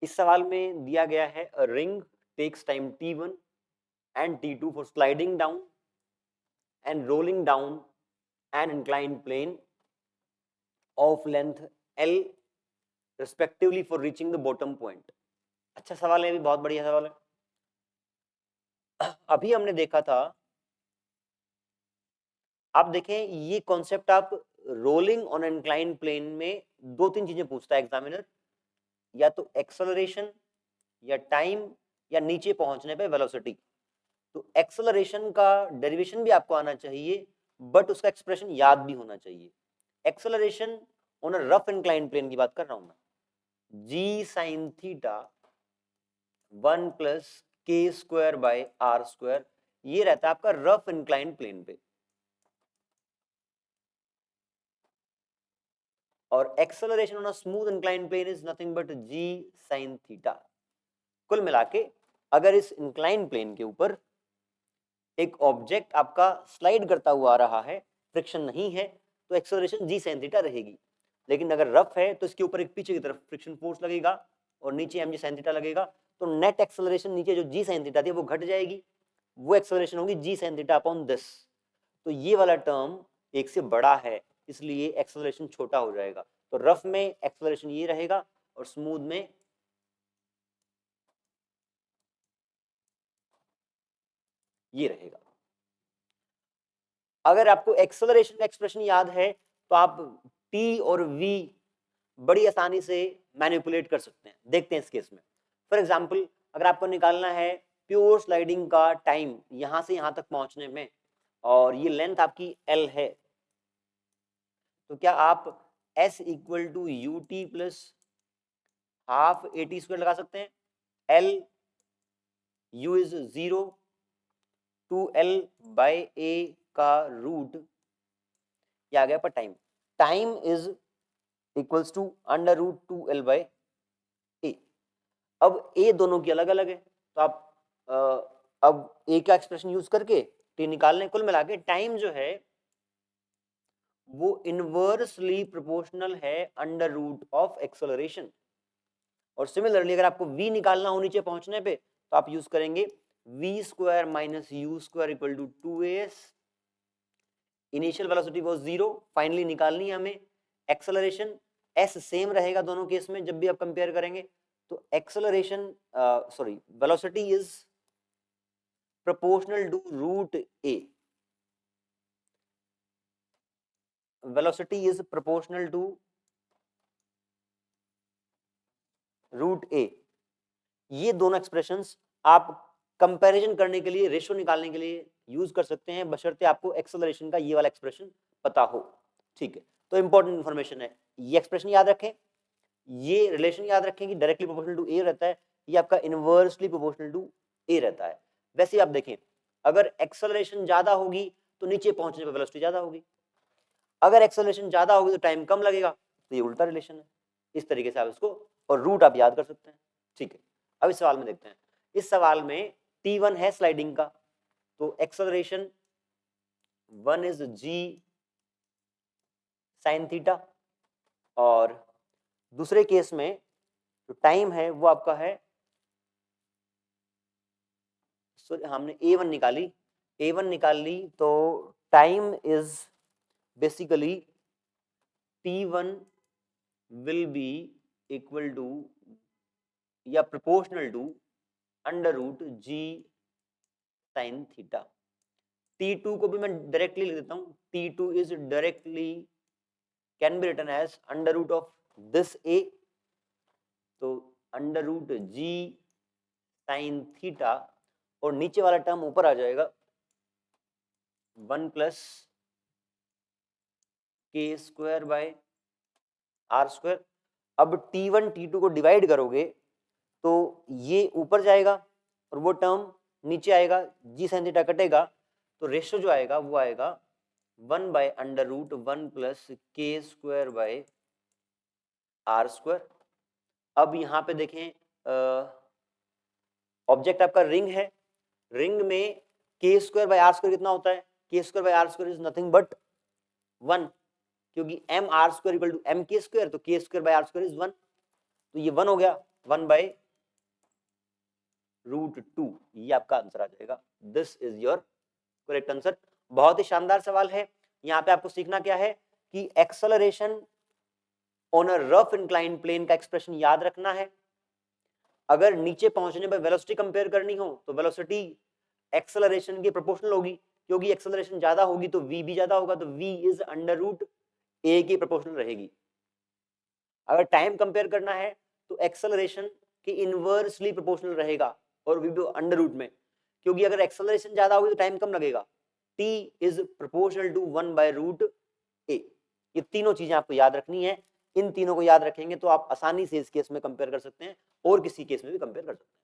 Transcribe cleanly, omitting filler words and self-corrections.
इस सवाल में दिया गया है a ring takes time t1 and t2 for sliding down and rolling down an inclined plane of length L respectively for reaching the bottom point. अच्छा सवाल है, भी बहुत बढ़िया सवाल है। अभी हमने देखा था, आप देखें ये कॉन्सेप्ट आप रोलिंग ऑन इंक्लाइन प्लेन में दो तीन चीजें पूछता है एग्जामिनर, या तो एक्सेलरेशन या टाइम या नीचे पहुंचने पे वेलोसिटी। तो एक्सेलरेशन का डेरिवेशन भी आपको आना चाहिए, बट उसका एक्सप्रेशन याद भी होना चाहिए। Acceleration on a rough incline plane की बात कर रहा हूं मैं, g sine theta 1 plus K square by R square, ये रहता है आपका रफ इंक्लाइन प्लेन पे। और acceleration on a smooth incline plane is nothing but g sine theta. कुल मिला के अगर इस इंक्लाइन प्लेन के ऊपर एक ऑब्जेक्ट आपका स्लाइड करता हुआ आ रहा है, फ्रिक्शन नहीं है, तो एक्सेलरेशन जी साइन थीटा रहेगी। लेकिन अगर रफ है तो इसके ऊपर एक पीछे की तरफ फ्रिक्शन फोर्स लगेगा और नीचे एम जी साइन थीटा लगेगा, तो नेट एक्सेलरेशन नीचे जो जी साइन थीटा थी वो घट जाएगी, वो एक्सेलरेशन होगी जी साइन थीटा अपॉन दिस। तो ये वाला टर्म एक से बड़ा है, इसलिए एक्सेलरेशन छोटा हो जाएगा। तो रफ में एक्सेलरेशन ये रहेगा और स्मूथ में ये रहेगा। अगर आपको एक्सेलरेशन का एक्सप्रेशन याद है तो आप टी और वी बड़ी आसानी से मैनिपुलेट कर सकते हैं। देखते हैं इस केस में, फॉर एग्जांपल अगर आपको निकालना है प्योर स्लाइडिंग का टाइम यहां से यहां तक पहुंचने में, और ये लेंथ आपकी एल है, तो क्या आप S equal to u t plus half a t square लगा सकते हैं? L u is 0 two l by a का रूट, ये आ गया पर time. Time is equals to under root 2l by a. अब ए दोनों की अलग अलग है, तो आप अब ए का एक्सप्रेशन यूज करके टी निकाल लें। कुल मिला के टाइम जो है वो इनवर्सली प्रोपोर्शनल है अंडर रूट ऑफ एक्सेलरेशन। और सिमिलरली अगर आपको v निकालना हो नीचे पहुंचने पे, तो आप यूज करेंगे v square minus u square equal to 2as। Initial velocity वो 0, फाइनली निकालनी है हमें एक्सेलरेशन। s सेम रहेगा दोनों केस में जब भी आप कंपेयर करेंगे, तो acceleration sorry velocity is proportional to root a। Velocity is proportional to root a। ये दोनों एक्सप्रेशंस आप कंपैरिजन करने के लिए, रेशियो निकालने के लिए यूज कर सकते हैं, बशर्ते आपको एक्सेलरेशन का ये वाला एक्सप्रेशन पता हो। ठीक है, तो इंपॉर्टेंट इंफॉर्मेशन है, ये एक्सप्रेशन याद रखें, ये रिलेशन याद रखें कि डायरेक्टली प्रोपोर्शनल टू ए रहता है, ये आपका इनवर्सली प्रोपोर्शनल टू ए रहता है। वैसे आप देखें, अगर एक्सेलरेशन ज्यादा होगी तो नीचे पहुंचने पर वेलोसिटी ज्यादा होगी, अगर एक्सेलरेशन ज्यादा होगी तो टाइम कम लगेगा, तो ये उल्टा रिलेशन है। इस तरीके से आप इसको और रूट आप याद कर सकते हैं। ठीक है, अब इस सवाल में देखते हैं। इस सवाल में T1 है स्लाइडिंग का, तो acceleration 1 is g sine theta, और दूसरे केस में जो टाइम है वो आपका है, हमने A1 निकाली, A1 निकाल ली, तो time is basically T1 will be equal to या proportional to under root g sine theta. T2 को भी मैं डायरेक्टली लिख देता हूं, T2 is directly can be written as under root of this A, तो under root g sine theta, और नीचे वाला टर्म ऊपर आ जाएगा 1 plus K square by R square. अब T1 T2 को डिवाइड करोगे तो ये ऊपर जाएगा और वो टर्म नीचे आएगा, जी साइन थीटा कटेगा, तो रेशियो जो आएगा वो आएगा 1 by under root 1 plus K square by R square. अब यहाँ पे देखें, ऑब्जेक्ट आपका रिंग है, रिंग में के स्क्वायर बाय आर स्क्वायर कितना होता है? K square by R square is nothing but 1, क्योंकि M R square equal to M K square, तो K square by R square is 1, तो ये 1 हो गया। 1/√2, ये आपका आंसर आ जाएगा। This is your correct answer. बहुत ही शानदार सवाल है। यहाँ पे आपको सीखना क्या है कि acceleration on a rough incline plane का एक्सप्रेशन याद रखना है। अगर नीचे पहुंचने पर वेलोसिटी कंपेयर करनी हो तो वेलोसिटी एक्सेलरेशन के प्रोपोर्शनल होगी, क्योंकि एक्सेलरेशन ज्यादा होगी तो v भी ज्यादा होगा, तो v इज √a की प्रोपोर्शनल रहेगी। अगर टाइम कंपेयर करना है तो एक्सेलरेशन के इनवर्सली प्रोपोर्शनल रहेगा और v भी अंडर रूट में, क्योंकि अगर एक्सेलरेशन ज्यादा होगी तो टाइम कम लगेगा। t is proportional to 1/√a। ये तीनों चीजें आपको याद रखनी है। इन तीनों को याद रखेंगे तो आप आसानी से इस केस में कंपेयर कर सकते हैं और किसी केस में भी कंपेयर कर सकते हैं।